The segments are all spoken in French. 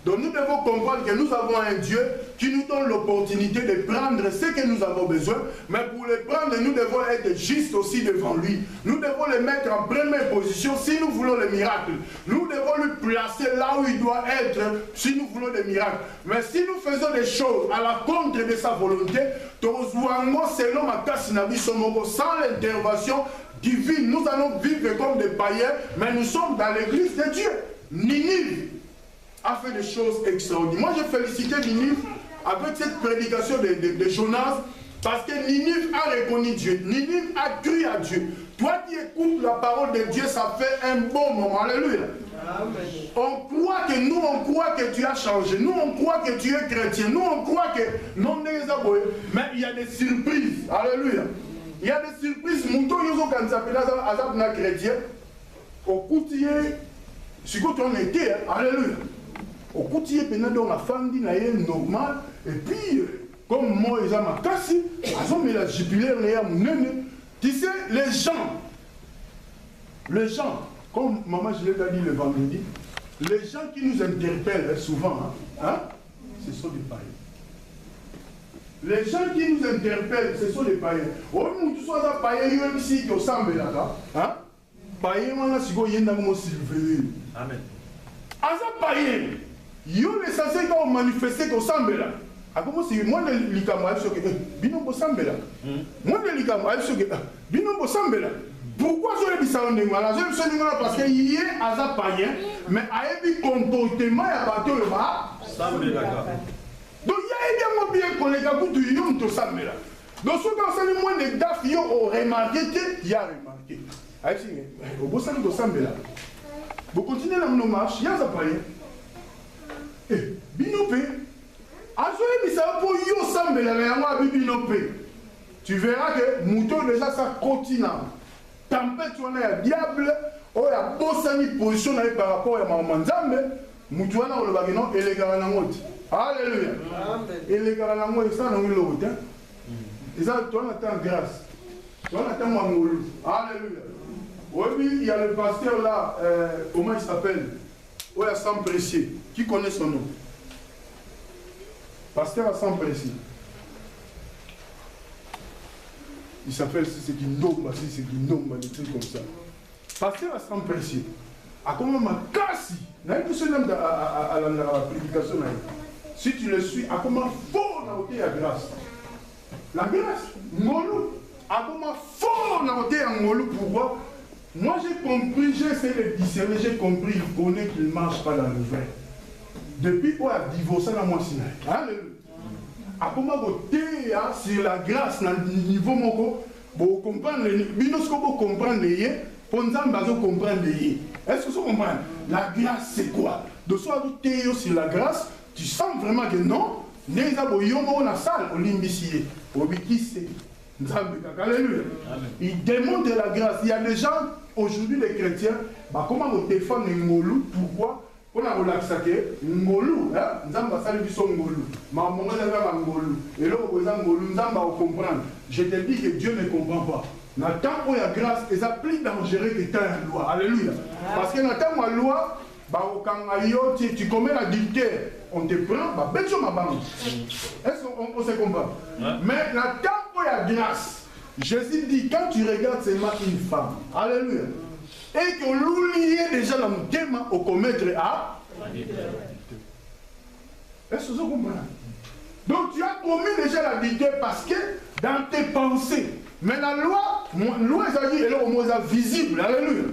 Donc nous devons comprendre que nous avons un Dieu qui nous donne l'opportunité de prendre ce que nous avons besoin, mais pour le prendre, nous devons être juste aussi devant lui. Nous devons le mettre en première position si nous voulons le miracle. Nous devons le placer là où il doit être si nous voulons le miracle. Mais si nous faisons des choses à la contre de sa volonté, selon ma casse sans l'intervention divine, nous allons vivre comme des païens, mais nous sommes dans l'église de Dieu. Ninive a fait des choses extraordinaires. Moi, j'ai félicité Ninive avec cette prédication de Jonas, parce que Ninive a reconnu Dieu. Ninive a cru à Dieu. Toi qui écoutes la parole de Dieu, ça fait un bon moment. Alléluia. On croit que nous, on croit que tu as changé. Nous, on croit que tu es chrétien. Nous, on croit que non, mais il y a des surprises. Alléluia. Il y a des surprises. Mouton, quand il s'appelle Azab chrétien, au coutier, c'est quoi on était, alléluia. Au coutier, pendant la femme dit normal, et puis, comme moi, ils ont ma casse, ils ont mis la jubilaire, tu sais, les gens, comme maman je l'ai dit le vendredi, les gens qui nous interpellent souvent, ce sont des païens. Les gens qui nous interpellent, ce sont des païens. Oh, nous sommes des païens, ils ont ici qui ressemblent là, païen, on a sigo yenda comme Sylvain. Amen. Asa païen, yo les censés quand on manifestait qu'on semble là. A comment si moi le likama sur que bino bo semble là. Moi le likama sur que bino bo semble là. Pourquoi je le dis ça on est malade? Je le sais parce que il est asa païen, mais a un comportement ya bateau le ba semble là. Donc il y a bien qu'on les gars pour yo to semble là. Donc ce quand c'est moins de daf yo remarqué, il y a remarqué. Vous continuez dans nos marches, il y a un païen. Et binopé, tu verras que mouton déjà ça continue. Tempête, on a un diable, on a bossé position par rapport à ma manzambe, mouton on le bagnon et les garanangotes. Alléluia. Et les garanangotes, ça n'a eu l'autre. Et ça, toi on attend grâce. Toi on attend mangolou. Alléluia. Oui, il y a le pasteur là, comment il s'appelle? Oui, à Sam Précieux. Qui connaît son nom? Pasteur à Sam Précieux. Il s'appelle, c'est qui nombre, c'est qui nombre, des trucs comme ça. Pasteur à Sam Précieux. A comment ma casse? N'a pas ce nom à la prédication. Si tu le suis, à comment fort dans la grâce? La grâce, Ngolou. À comment fort dans la Ngolou, pourquoi? Moi j'ai compris, j'ai essayé de discerner, j'ai compris, il connaît qu'il ne marche pas dans le vrai. Depuis qu'on a divorcé dans mon Sinaï. Alléluia. À comment vous sur la grâce dans le niveau moko, vous comprenez, vous comprenez, pour nous comprendre. Est-ce que vous comprenez? La grâce c'est quoi? De soit vous sur la grâce, tu sens vraiment que non, les aboyons na salle, au limbissier, au bikissé. Alléluia. Il démontre la grâce. Il y a des gens, aujourd'hui les chrétiens, comment vous défendre Ngolou? Pourquoi? On a relaxé Ngolou, Nzamba sali biso Ngolou. Ma maman a Ngolou. Et là, vous Ngolou, Nzamba vous comprendre. Je te dis que Dieu ne comprend pas. Dans le temps où il y a grâce, c'est plus dangereux que tant la loi. Alléluia. Parce que dans le temps où il y a loi, tu commets l'adultère, on te prend, est-ce qu'on se comprend? Mais dans le temps où il y a grâce, Jésus dit, quand tu regardes seulement une femme, alléluia, et que l'oublié déjà dans le thème au commettre à est-ce que vous comprenez? Donc tu as commis déjà l'adultère parce que dans tes pensées, mais la loi, ça dit, elle est visible, alléluia.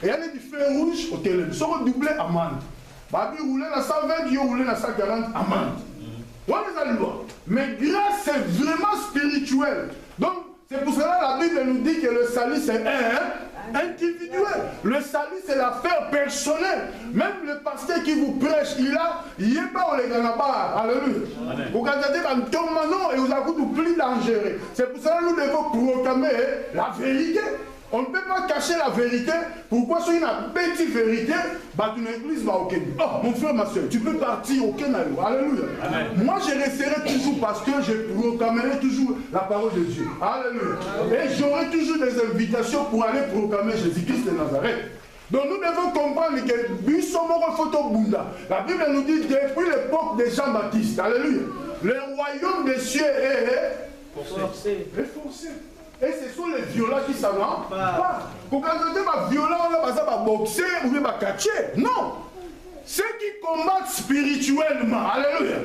Et il y a des feux rouges au téléphone. Si on double amende, babi roule dans 120, yo roule dans 140 amende. Voilà la loi. Mais grâce, c'est vraiment spirituel. Donc, c'est pour cela que la Bible nous dit que le salut, c'est individuel. Le salut, c'est l'affaire personnelle. Même le pasteur qui vous prêche, il n'est pas au léganaba. Alléluia. Vous regardez comme Thomanon et vous avez tout plus dangereux. C'est pour cela que nous devons proclamer la vérité. On ne peut pas cacher la vérité. Pourquoi si une petite vérité, tu n'églises pas au Kenya. Oh, mon frère, ma soeur, tu peux partir au Kenya. Alléluia. Amen. Moi, je resterai toujours pasteur, je proclamerai toujours la parole de Dieu. Alléluia. Et j'aurai toujours des invitations pour aller proclamer Jésus-Christ de Nazareth. Donc nous devons comprendre que la Bible nous dit depuis l'époque de Jean-Baptiste, alléluia, le royaume des cieux est forcé. Et ce sont les violents qui s'en vont pas. Pour quand on dit violent, on va boxer ou bien catcher. Non. Ceux qui combattent spirituellement, alléluia.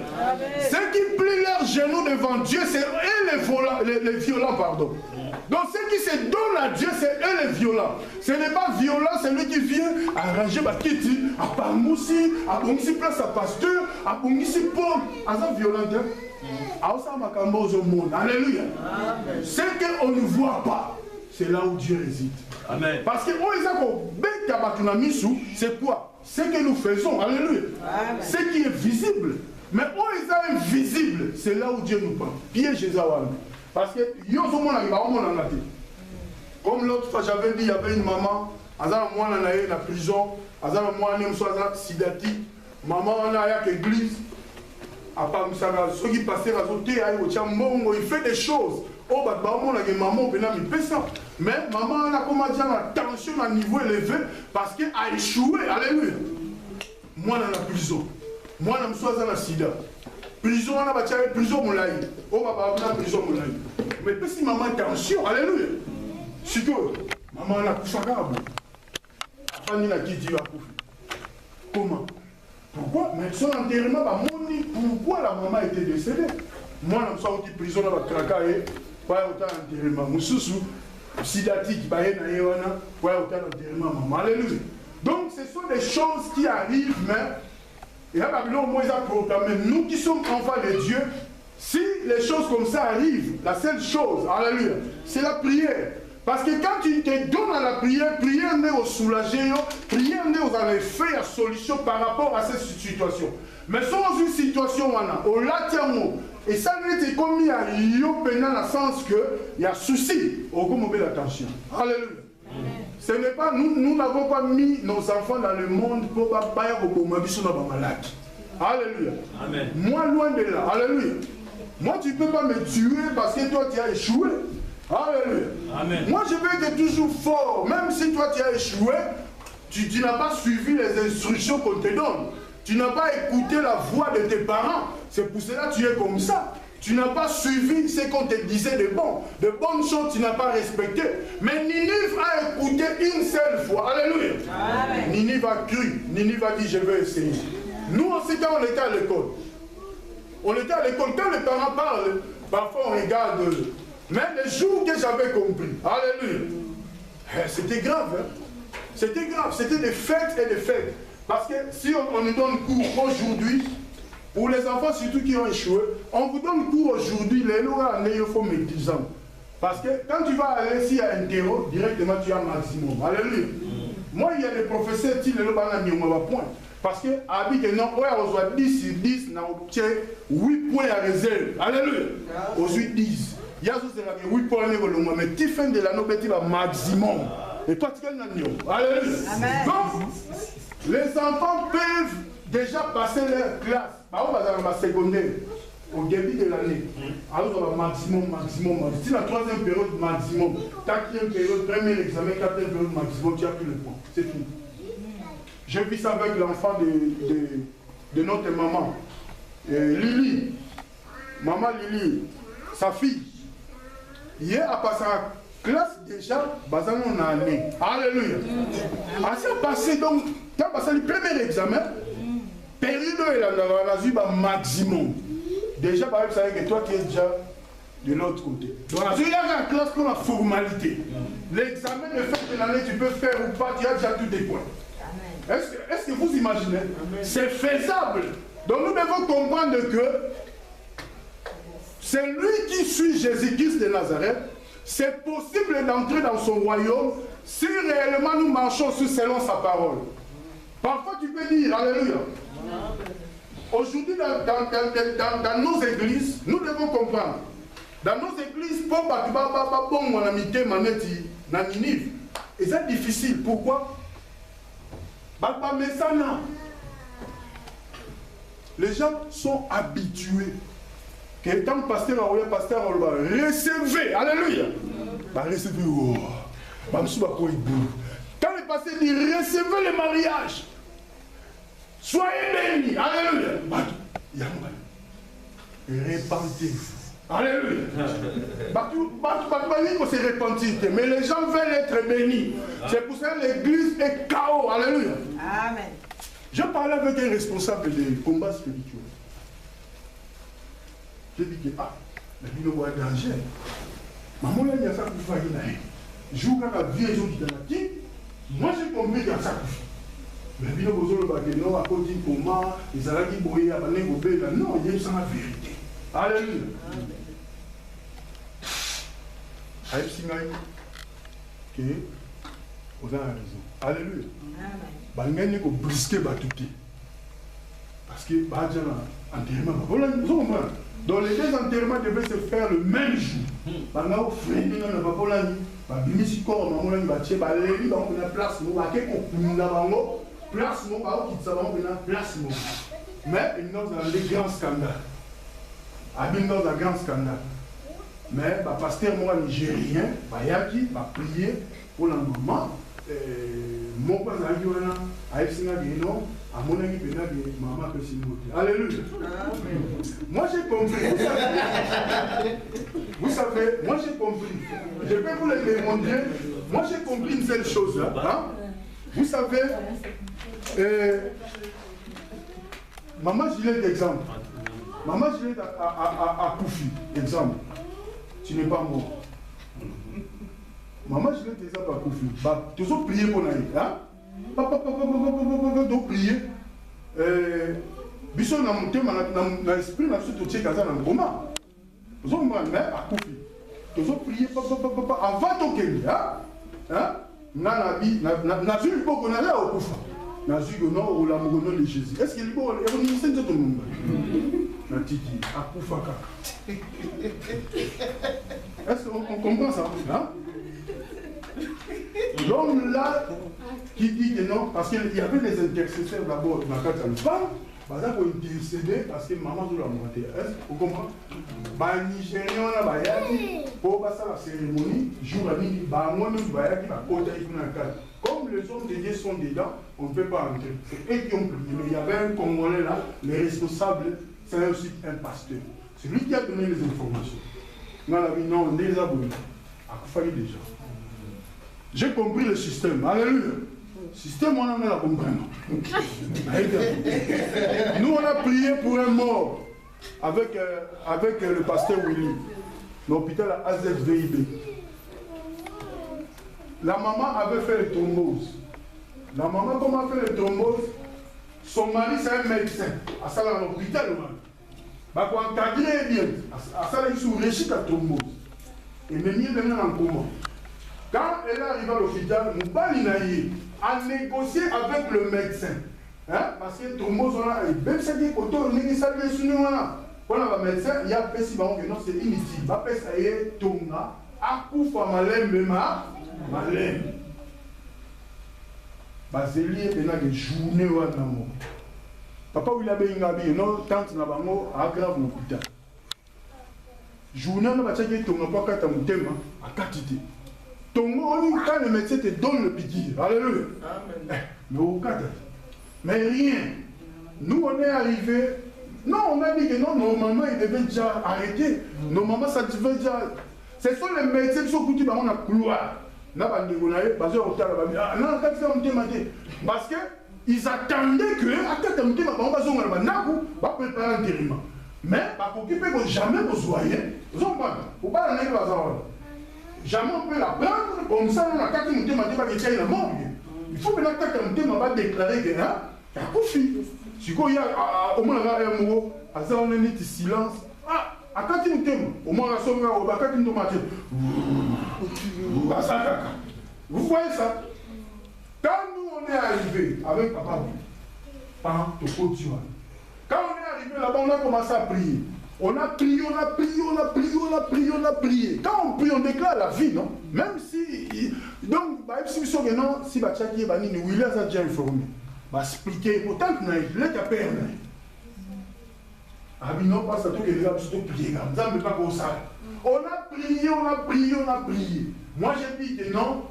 Ceux qui plient leurs genoux devant Dieu, c'est eux les violents, pardon. Donc ceux qui se donnent à Dieu, c'est eux les violents. Ce n'est pas violent, c'est lui qui vient arranger Bakiti, à Pamoussi, à Bongisi place à pasteur, à Bongisi pomme. À ça violent, alléluia. Ce qu'on ne voit pas, c'est là où Dieu réside. Amen. Parce que c'est quoi? Ce que nous faisons, alléluia. Amen. Ce qui est visible. Mais où est invisible, c'est là où Dieu nous parle. Piège Jésus. Parce que comme l'autre fois j'avais dit, il y avait une maman, elle est en prison, elle est sidati, maman elle est à l'église, ceux qui passaient à côté, il fait des choses. Oh, maman, mais maman elle a commencé à la tension à niveau élevé parce qu'elle a échoué. Alléluia. Moi dans la prison, moi je suis dans la sida. Prison, on a battu prison moulaï. Oh, papa, on a prison moulaï. Mais si maman tension, alléluia. Surtout, maman elle a couché à cabo. Afin de qui dit comment? Pourquoi? Mais son enterrement, pourquoi la maman était décédée? Moi, je suis en prison, je suis pas autant d'enterrement. Je suis sidati qui est autant d'enterrement, maman. Alléluia. Donc, ce sont des choses qui arrivent, mais il y a Babylone, moi, ils ont proclamé. Nous qui sommes enfants de Dieu, si les choses comme ça arrivent, la seule chose, alléluia, c'est la prière. Parce que quand tu te donnes à la prière, prière n'est au soulager, prière n'est aux effets, à solution par rapport à cette situation. Mais sans une situation, au latiamo, et ça n'est comme il y a dans le sens que il y a souci, au coup l'attention. Alléluia. Ce n'est pas, nous n'avons pas mis nos enfants dans le monde pour pas au malade. Alléluia. Amen. Moi, loin de là. Alléluia. Moi, tu ne peux pas me tuer parce que toi, tu as échoué. Alléluia. Amen. Moi, je vais être toujours fort. Même si toi, tu as échoué, tu n'as pas suivi les instructions qu'on te donne. Tu n'as pas écouté la voix de tes parents. C'est pour cela que tu es comme ça. Tu n'as pas suivi ce qu'on te disait de bon. De bonnes choses, tu n'as pas respecté. Mais Ninive a écouté une seule fois. Alléluia. Amen. Ninive a cru. Ninive a dit, je vais essayer. Nous aussi, quand on était à l'école, quand les parents parlent, parfois on regarde. Mais le jour que j'avais compris, alléluia, c'était grave. Hein? C'était grave. C'était des fêtes et des fêtes. Parce que si on nous donne cours aujourd'hui, pour les enfants surtout qui ont échoué, on vous donne cours aujourd'hui, les lois il faut mettre 10 ans. Parce que quand tu vas aller ici à Intero, directement tu as un maximum. Alléluia. Moi, il y a des professeurs qui ne l'ont pas point. Parce que, non, on reçoit 10 sur 10, on obtient 8 points à réserve. Alléluia. Aux 10. Il y a 8 points à réserve, mais tu fais de l'année, tu vas maximum. Et toi, tu as un agneau. Alléluia. Donc, les enfants peuvent déjà passer leur classe. Par exemple, dans la secondaire, au début de l'année, alors maximum. Si la troisième période, maximum. Quatrième période, premier examen, quatrième période, maximum, tu as pris le point. C'est tout. J'ai vu ça avec l'enfant de notre maman. Lily. Maman Lily, sa fille. Hier, à passer à classe déjà, basant en année. Alléluia. Assez passé donc, tu as passé le premier examen, période où elle a eu un maximum. Déjà, par exemple, ça veut dire que toi, tu es déjà de l'autre côté. Donc, il y a la classe pour la formalité. L'examen de fin de l'année, tu peux faire ou pas, tu as déjà tous tes points. Est-ce que vous imaginez? C'est faisable. Donc, nous devons comprendre que c'est lui qui suit Jésus-Christ de Nazareth. C'est possible d'entrer dans son royaume si réellement nous marchons selon sa parole. Parfois tu peux dire, alléluia. Aujourd'hui dans nos églises, nous devons comprendre. Dans nos églises, et c'est difficile. Pourquoi? Les gens sont habitués. Quand le pasteur va recevez, alléluia. Recevez, quand le pasteur dit, recevez le mariage. Soyez bénis. Alléluia. Répentez-vous. Alléluia. Il faut se repentir, mais les gens veulent être bénis. C'est pour ça que l'église est chaos. Alléluia. Amen. Je parlais avec un responsable des combats spirituels. J'ai dit que, la vie est un danger. Maman, il y a ça pour faire une jour quand la vie est qui moi j'ai compris qu'il y a ça pour faire. Mais bien, vous avez dit, à cause du coma, ils allaient qui boyer à Bané Gobé, non, il y a ça la vérité. Alléluia. Aïe, Singaï, que vous avez raison. Alléluia. Amen. Vous brisquer Batouti. Parce que, enterrement, donc les deux enterrements devaient se faire le même jour. Maintenant, frère, nous n'avons pas l'année. Bimisi corps, maman, il va tirer, il va prendre place, il va place, place, mais il nous a des grands scandales. Il nous a un grand scandale. Mais le pasteur moi nigérien, il va prier pour la maman. Mon père a dit à Epsina Guénon, à mon ami Bénard, maman peut s'y noter. Alléluia. Moi j'ai compris. Vous savez, moi j'ai compris. Je vais vous le démontrer. Moi j'ai compris une seule chose. Hein? Vous savez, maman Gilette, exemple. Maman Gilette à Koufi, exemple. Tu n'es pas mort. Maman Gilette, exemple à Koufi. Tu as prié pour l'aïe. Hein? Donc prier. Bisson n'a monté dans l'esprit, n'a pas tout dans le coma. Vous avez mais à Koufi. Tu as prié avant ton Kenya. Hein? N'a vu le qu'on allait au Koufa. N'a vu le nom ou l'amour de Jésus. Est-ce qu'il est bon? Et on y sait tout le monde. N'a dit à Koufa. Est-ce qu'on comprend ça? Hein? L'homme là qui dit que non, parce qu'il y avait des intercesseurs d'abord dans la carte de femme, pour intercéder parce que maman doit la monter. Est-ce que vous comprenez? Les Nigériens, pour passer la cérémonie, jour à midi, comme les hommes de Dieu sont dedans, on ne peut pas entrer. C'est eux qui ont prié. Mais il y avait un Congolais là, le responsable, c'est aussi un pasteur. C'est lui qui a donné les informations. Dans la vie, non, on les a brûlés. Il fallait déjà. J'ai compris le système. Alléluia. Le système, on en a compris. Nous, on a prié pour un mort avec le pasteur Willy, l'hôpital à AZVIB. La maman avait fait le thrombose. La maman, comment a fait le thrombose? Son mari, c'est un médecin. À ça, dans l'hôpital, bah, pour encadrer bien, à ça, il sous réussi la thrombose. Et même il est en coma. Quand elle est arrivée à l'hôpital, Moubalinaï a négocié avec le médecin. Hein? Parce que thrombose, on a même ça qui est côté, on est salvé sur nous. Quand on a un médecin, il y a un petit baron que non, c'est inutile. Il va faire ça, il est tonga, à coup, malem, bema, malem. Bazeli est pendant des journées où on a mort. Papa, il a bien habillé, non, tante n'a pas mort, aggrave l'hôpital. Journée, on a dit que tu n'as pas qu'à ton thème, à quantité. Quand le médecin te donne le piqûre, alléluia. Mais au cas mais rien. Nous, on est arrivés. Non, on a dit que non, normalement, il devait déjà arrêter. Normalement, ça devait déjà. Ce sont les médecins qui sont coutus dans la couloir. Parce qu'ils attendaient que, va préparer un guériment. Mais, pour qu'ils ne peuvent jamais vous soigner, vous en parlez. Vous parlez de la jamais on peut la prendre, comme ça, on a quatre minutes, on va dire la mort. Il faut que la carte on va déclarer que, hein, il y a Koufi. Si il y a au moins un mot, on a un silence. Ah, à 4 minutes, au moins la somme, on va 4 minutes, vous voyez ça? Quand nous on est arrivé avec papa, par Toko Diwan, quand on est arrivé là-bas, on a commencé à prier. On a prié, on a prié, on a prié, on a prié, on a prié. Quand on prie, on déclare la vie, non? Même si. Donc, si vous savez, non, si Bachaki et Banini, William a déjà informé, va expliquer, autant que il est à perdre. Ah, mais non, pas ça, tout les gens, surtout prier, ça ne peut pas comme ça. On a prié, on a prié, on a prié. Moi, j'ai dit que non,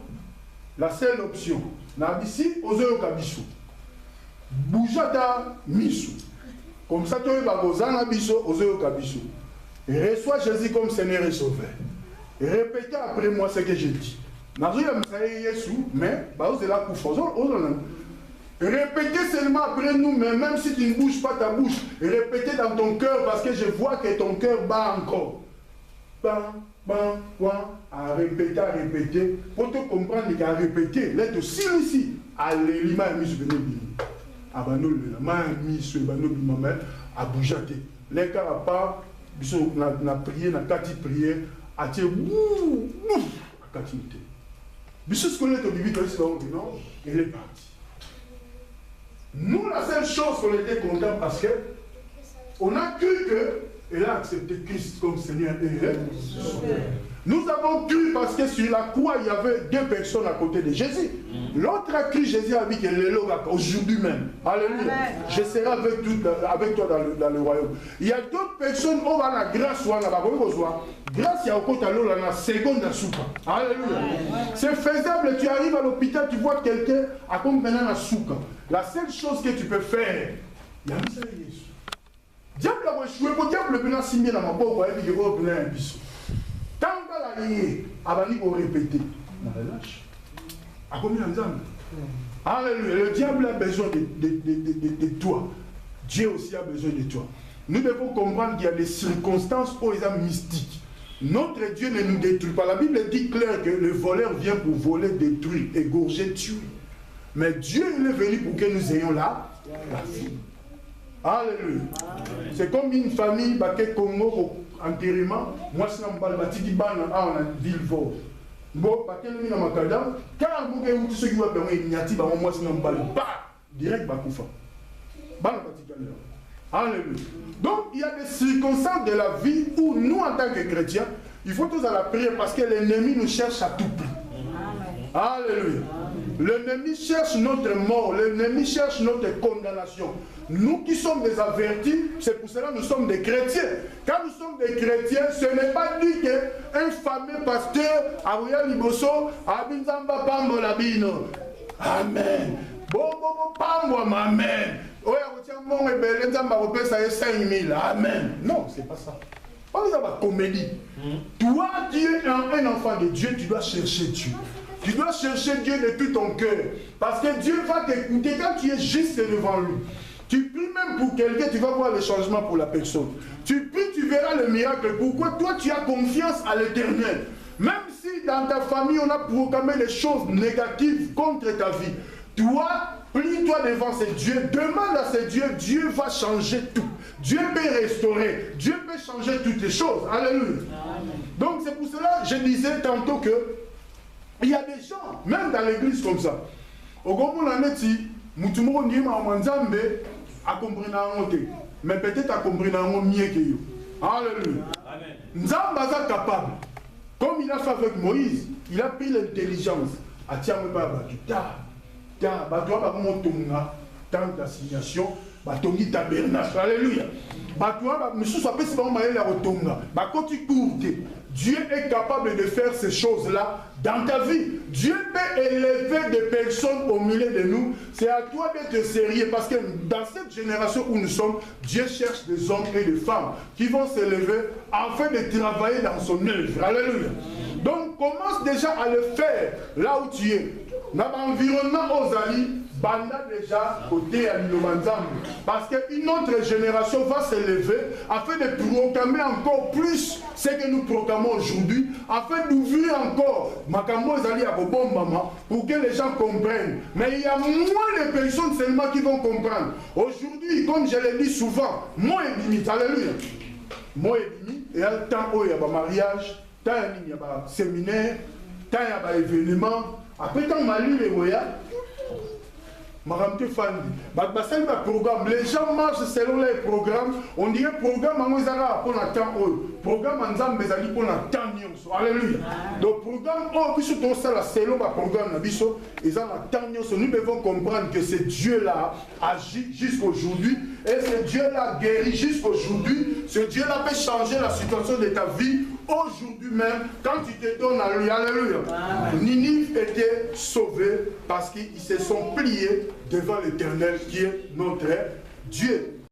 la seule option, Nabisi, ozo kabiso. Boujata miso. Comme ça, tu vas gozana biso, ozo kabiso. Reçois Jésus comme Seigneur et Sauveur. Répétez après moi ce que j'ai dit. Mais, répétez seulement après nous, mais même si tu ne bouges pas ta bouche, répétez dans ton cœur parce que je vois que ton cœur bat encore. Bam, bam, bam, à répéter, pour te comprendre qu'à répéter, là, tu ici, allez, l'ima a mis sur le bini. Abanol, la main a mis sur le bini, à bouger. Les cas à part, na prière, na kati prière, à tirer, à kati. Mais ce qu'on est au début, non, il est parti. Nous, la seule chose qu'on était content parce que on a cru qu'elle a accepté Christ comme Seigneur et Sauveur. Nous avons cru parce que sur la croix, il y avait deux personnes à côté de Jésus. L'autre a cru, Jésus a dit que aujourd'hui même. Alléluia. Je serai avec toi dans le royaume. Il y a d'autres personnes, on va la grâce, on va grâce, il y a au côté de la seconde à souka. Alléluia. C'est faisable, tu arrives à l'hôpital, tu vois quelqu'un à comme maintenant la souka. La seule chose que tu peux faire, il y a un seul Jésus. Diable a échoué, pour diable le bien signé dans ma pauvre, et puis il va venir un bisou. Tant que la liée, Abani pour répéter, on relâche. À combien de temps? Alléluia. Le diable a besoin de toi. Dieu aussi a besoin de toi. Nous devons comprendre qu'il y a des circonstances où ils sont mystiques. Notre Dieu ne nous détruit pas. La Bible dit clair que le voleur vient pour voler, détruire, égorger, tuer. Mais Dieu il est venu pour que nous ayons la vie. Alléluia. C'est comme une famille, Baké Congo, enterrement. Moi, je suis en Balbatiki, on a ville vôtre. Bon, Baké le mina makadam, car vous avez tous ceux qui vont permettre Niati, moi, je suis en Balba, direct Bakoufa. Alléluia. Donc, il y a des circonstances de la vie où nous, en tant que chrétiens, il faut tous à la prière parce que l'ennemi nous cherche à tout prix. Alléluia. L'ennemi cherche notre mort, l'ennemi cherche notre condamnation. Nous qui sommes des avertis, c'est pour cela que nous sommes des chrétiens. Quand nous sommes des chrétiens, ce n'est pas dit qu'un fameux pasteur, Aouya Liboso, Abinzamba Pambo Labino. Amen. Bobo Pambo, amen. Amen. Non, c'est pas ça. On est dans la comédie. Toi, tu es un enfant de Dieu, tu dois chercher Dieu. Tu dois chercher Dieu de tout ton cœur. Parce que Dieu va t'écouter quand tu es juste devant lui. Tu pries même pour quelqu'un, tu vas voir le changement pour la personne. Tu pries, tu verras le miracle. Pourquoi? Toi, tu as confiance à l'Éternel. Même si dans ta famille, on a proclamé des choses négatives contre ta vie. Toi, plie-toi devant ce Dieu. Demande à ce Dieu. Dieu va changer tout. Dieu peut restaurer. Dieu peut changer toutes les choses. Alléluia. Donc, c'est pour cela que je disais tantôt que il y a des gens, même dans l'église comme ça. Au Gombo, on a dit, Moutoumou Nima Manzambe a compris un côté. Mais peut-être a compris un mieux que vous. Alléluia. Nzamba est capable. Comme il a fait avec Moïse, il a pris l'intelligence. A tiens, pas battu. Ta, battua, montonga, tant d'assignation, batongi tabernacle. Alléluia. Battua, monsieur, ça peut se faire la rotonga. Quand tu cours, Dieu est capable de faire ces choses-là dans ta vie. Dieu peut élever des personnes au milieu de nous. C'est à toi d'être sérieux parce que dans cette génération où nous sommes, Dieu cherche des hommes et des femmes qui vont s'élever afin de travailler dans son œuvre. Alléluia. Donc commence déjà à le faire là où tu es. Dans l'environnement aux amis, banda déjà côté à l'Ilomanzam. Parce qu'une autre génération va s'élever afin de proclamer encore plus ce que nous proclamons aujourd'hui, afin d'ouvrir encore Makambo Zali à Bobombama pour que les gens comprennent. Mais il y a moins de personnes seulement qui vont comprendre. Aujourd'hui, comme je l'ai dit souvent, moi et limite, alléluia. Moi et limite, il y a le temps où il y a un mariage, tant il y a un séminaire, tant il y a un événement. Après, quand on lu les voyages, programme. Les gens marchent selon les programmes. On dirait programme pour le temps. Programme pour le temps. Alléluia. Donc, programme selon le programme. Nous devons comprendre que ce Dieu-là agit jusqu'aujourd'hui. Et ce Dieu-là guérit jusqu'aujourd'hui. Ce Dieu-là peut changer la situation de ta vie aujourd'hui même, quand tu te donnes à lui, alléluia, Ninive était sauvé parce qu'ils se sont pliés devant l'Éternel qui est notre Dieu.